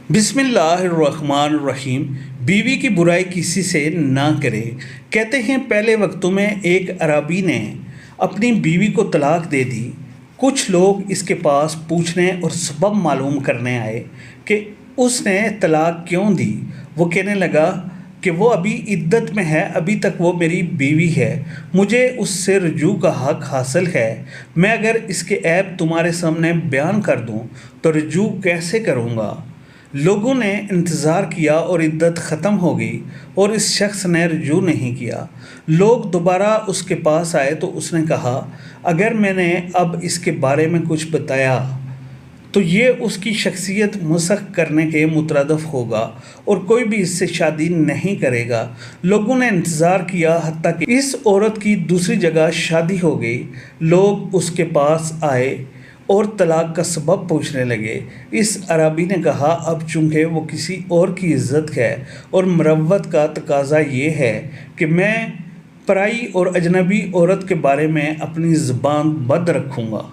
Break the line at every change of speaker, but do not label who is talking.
बिस्मिल्लाहिर्रहमानिर्रहीम। बीवी की बुराई किसी से ना करे। कहते हैं पहले वक्तों में एक अरबी ने अपनी बीवी को तलाक दे दी। कुछ लोग इसके पास पूछने और सबब मालूम करने आए कि उसने तलाक क्यों दी। वो कहने लगा कि वो अभी इद्दत में है, अभी तक वो मेरी बीवी है, मुझे उससे रुजू का हक हासिल है। मैं अगर इसके ऐब तुम्हारे सामने बयान कर दूं तो रुजू कैसे करूंगा। लोगों ने इंतज़ार किया और इद्दत ख़त्म हो गई और इस शख्स ने रुजू नहीं किया। लोग दोबारा उसके पास आए तो उसने कहा, अगर मैंने अब इसके बारे में कुछ बताया तो ये उसकी शख्सियत मसख़ करने के मुतरदफ़ होगा और कोई भी इससे शादी नहीं करेगा। लोगों ने इंतज़ार किया हत्ता कि इस औरत की दूसरी जगह शादी हो गई। लोग उसके पास आए और तलाक का सबब पूछने लगे। इस अरबी ने कहा, अब चूँकि वो किसी और की इज़्ज़त है और मरवत का तकाज़ा ये है कि मैं पराई और अजनबी औरत के बारे में अपनी ज़ुबान बंद रखूँगा।